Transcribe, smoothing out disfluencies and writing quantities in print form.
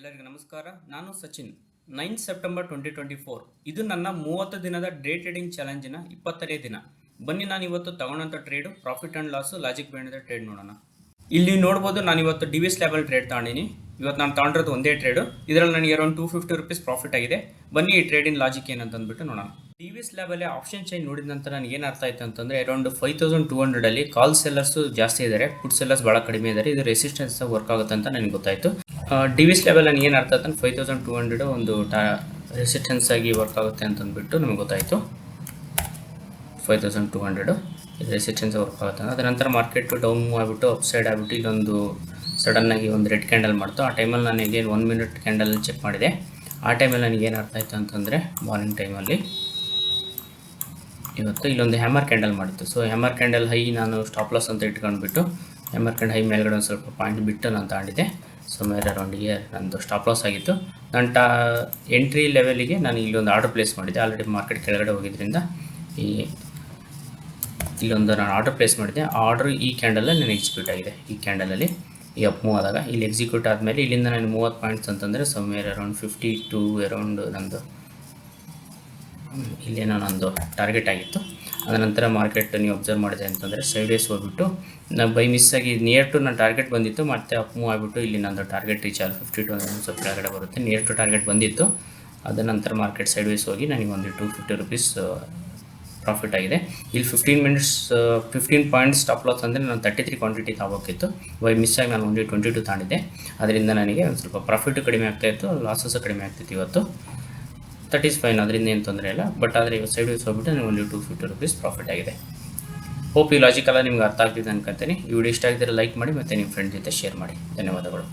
ಎಲ್ಲರಿಗೂ ನಮಸ್ಕಾರ. ನಾನು ಸಚಿನ್. 9 ಸೆಪ್ಟೆಂಬರ್ 2024 ಇದು ನನ್ನ 30 ದಿನದ ಡೇ ಟ್ರೇಡಿಂಗ್ ಚಾಲೆಂಜಿನ 20ನೇ ದಿನ. ಬನ್ನಿ ನಾನು ಇವತ್ತು ತಗೊಂಡಂಥ trade profit and loss logic band trade ನೋಡೋಣ. ಇಲ್ಲಿ ನೋಡ್ಬೋದು, ನಾನು ಇವತ್ತು ಡಿವಿಸ್ ಲೆವೆಲ್ ಟ್ರೇಡ್ ತಗೊಂಡಿನಿ. ಇವತ್ತು ನಾನು ತಗೊಂಡಿರೋದು ಒಂದೇ ಟ್ರೇಡು. ಇದರಲ್ಲಿ ನನಗೆ ಅರೌಂಡ್ 250 ರೂಪೀಸ್ ಪ್ರಾಫಿಟ್ ಆಗಿದೆ. ಬನ್ನಿ ಈ ಟ್ರೇಡಿನ ಲಾಜಿಕ್ ಏನಂತ ಅಂದ್ಬಿಟ್ಟು ನೋಡೋಣ. ಡಿವಿಸ್ ಲೆವೆಲ್ ಆಪ್ಷನ್ ಚೈನ್ ನೋಡಿದ ನಂತರ ನನಗೆ ಏನು ಅರ್ಥ ಆಯ್ತು ಅಂತಂದರೆ, ಅರೌಂಡ್ 5200 ಅಲ್ಲಿ ಕಾಲ್ ಸೆಲ್ಲರ್ಸು ಜಾಸ್ತಿ ಇದ್ದಾರೆ, ಪುಟ್ ಸೆಲ್ಲರ್ಸ್ ಭಾಳ ಕಡಿಮೆ ಇದ್ದಾರೆ. ಇದು ರೆಸಿಸ್ಟೆನ್ಸ್ ವರ್ಕ್ ಆಗುತ್ತೆ ಅಂತ ನನಗೆ ಗೊತ್ತಾಯಿತು. ಡಿವಿಸ್ ಲೆವೆಲ್ ನನಗೆ ಏನು ಅರ್ಥ ಆಯ್ತು, 5200 ಒಂದು ರೆಸಿಸ್ಟೆನ್ಸ್ ಆಗಿ ವರ್ಕ್ ಆಗುತ್ತೆ ಅಂತಂದ್ಬಿಟ್ಟು ನಮಗೆ ಗೊತ್ತಾಯಿತು. 5200 ರೆಸಿಸ್ಟೆನ್ಸ್ ವರ್ಕ್ ಆಗುತ್ತೆ. ಅದರ ನಂತರ ಮಾರ್ಕೆಟ್ ಡೌನ್ ಮೂವ್ ಆಗಿಬಿಟ್ಟು ಅಪ್ ಸೈಡ್ ಆಗಿಬಿಟ್ಟು ಇಲ್ಲೊಂದು ಸಡನ್ನಾಗಿ ಒಂದು ರೆಡ್ ಕ್ಯಾಂಡಲ್ ಮಾಡ್ತು. ಆ ಟೈಮಲ್ಲಿ ನಾನು ಇಲ್ಲೇನು 1 ಮಿನಿಟ್ ಕ್ಯಾಂಡಲ್ ಚೆಕ್ ಮಾಡಿದೆ. ಆ ಟೈಮಲ್ಲಿ ನನಗೆ ಏನು ಅರ್ಥ ಆಯಿತು ಅಂತಂದರೆ, ಮಾರ್ನಿಂಗ್ ಟೈಮಲ್ಲಿ ಇವತ್ತು ಇಲ್ಲೊಂದು ಹ್ಯಾಮರ್ ಕ್ಯಾಂಡಲ್ ಮಾಡಿತ್ತು. ಸೊ ಹ್ಯಾಮರ್ ಕ್ಯಾಂಡಲ್ ಹೈ ನಾನು ಸ್ಟಾಪ್ ಲಾಸ್ ಅಂತ ಇಟ್ಕೊಂಡ್ಬಿಟ್ಟು ಹ್ಯಾಮರ್ ಕ್ಯಾಂಡಲ್ ಹೈ ಮೇಲ್ಗಡೆ ಒಂದು ಸ್ವಲ್ಪ ಪಾಯಿಂಟ್ ಬಿಟ್ಟು ನಾನು ತಗೊಂಡಿದ್ದೆ. ಸುಮಾರು ಅರೌಂಡ್ ಇಯರ್ ನಂದು ಸ್ಟಾಪ್ ಲಾಸ್ ಆಗಿತ್ತು. ನನ್ನ ಎಂಟ್ರಿ ಲೆವೆಲಿಗೆ ನಾನು ಇಲ್ಲೊಂದು ಆರ್ಡರ್ ಪ್ಲೇಸ್ ಮಾಡಿದ್ದೆ. ಆಲ್ರೆಡಿ ಮಾರ್ಕೆಟ್ ಕೆಳಗಡೆ ಹೋಗಿದ್ದರಿಂದ ಇಲ್ಲೊಂದು ನಾನು ಆರ್ಡರ್ ಪ್ಲೇಸ್ ಮಾಡಿದ್ದೆ. ಆ ಆರ್ಡರ್ ಈ ಕ್ಯಾಂಡಲಲ್ಲಿ ನನಗೆ ಎಕ್ಸಿಕ್ಯೂಟ್ ಆಗಿದೆ. ಈ ಕ್ಯಾಂಡಲಲ್ಲಿ ಈ ಅಪ್ ಮೂವ್ ಆದಾಗ ಇಲ್ಲಿ ಎಕ್ಸಿಕ್ಯೂಟ್ ಆದಮೇಲೆ ಇಲ್ಲಿಂದ ನಾನು 30 ಪಾಯಿಂಟ್ಸ್ ಅಂತಂದರೆ ಸುಮಾರು ಅರೌಂಡ್ 52 ಅರೌಂಡ್ ನಂದು ಇಲ್ಲೇನೋ ನಂದು ಟಾರ್ಗೆಟ್ ಆಗಿತ್ತು. ಅದರ ನಂತರ ಮಾರ್ಕೆಟ್ ನೀವು ಅಬ್ಸರ್ವ್ ಮಾಡಿದೆ ಅಂತಂದರೆ ಸೈಡ್ ವೇಸ್ ಹೋಗ್ಬಿಟ್ಟು ನಾನು ಬೈ ಮಿಸ್ ಆಗಿ ನಿಯರ್ ಟು ನನ್ನ ಟಾರ್ಗೆಟ್ ಬಂದಿತ್ತು. ಮತ್ತು ಅಪ್ ಮೂವ್ ಆಗಿಬಿಟ್ಟು ಇಲ್ಲಿ ನಂದು ಟಾರ್ಗೆಟ್ ರೀಚ್ ಆಗಿ 52 ಸ್ವಲ್ಪ ಕೆಳಗಡೆ ಬರುತ್ತೆ. ನಿಯರ್ ಟು ಟಾರ್ಗೆಟ್ ಬಂದಿತ್ತು. ಅದರ ನಂತರ ಮಾರ್ಕೆಟ್ ಸೈಡ್ ವೇಸ್ ಹೋಗಿ ನನಗೆ ಒಂದು 250 ರೂಪೀಸ್ ಪ್ರಾಫಿಟ್ ಆಗಿದೆ. ಇಲ್ಲಿ 15 ಪಾಯಿಂಟ್ಸ್ ಸ್ಟಾಪ್ ಲಾಸ್ ಅಂದರೆ ನಾನು 33 ಕ್ವಾಂಟಿಟಿ ತಗೋಬೇಕಿತ್ತು. ಬೈ ಮಿಸ್ ಆಗಿ ನಾನು ಒಂದು 22 ತಗೊಂಡಿದ್ದೆ. ಅದರಿಂದ ನನಗೆ ಒಂದು ಸ್ವಲ್ಪ ಪ್ರಾಫಿಟು ಕಡಿಮೆ ಆಗ್ತಾಯಿತ್ತು, ಲಾಸಸ್ಸು ಕಡಿಮೆ ಆಗ್ತಿತ್ತು ಇವತ್ತು. ದಟ್ ಈಸ್ ಫೈನ್, ಅದರಿಂದ ಏನು ತೊಂದರೆ ಇಲ್ಲ. ಬಟ್ ಆದರೆ ಇವತ್ತು ಸೈಡ್ ವೇಸ್ ಹೋಗ್ಬಿಟ್ಟು ನನಗೆ ಒಂದು 250 ರೂಪೀಸ್ ಪ್ರಾಫಿಟ್ ಆಗಿದೆ. ಹೋಪ್ ಈ ಲಾಜಿಕಲ್ಲ ನಿಮ್ಗೆ ಅರ್ಥ ಆಗ್ತಿದೆ ಅನ್ಕೊತೀನಿ. ಈ ವಿಡಿಯೋ ಇಷ್ಟ ಆಗಿದ್ದರೆ ಲೈಕ್ ಮಾಡಿ ಮತ್ತು ನಿಮ್ಮ ಫ್ರೆಂಡ್ ಜೊತೆ ಶೇರ್ ಮಾಡಿ. ಧನ್ಯವಾದಗಳು.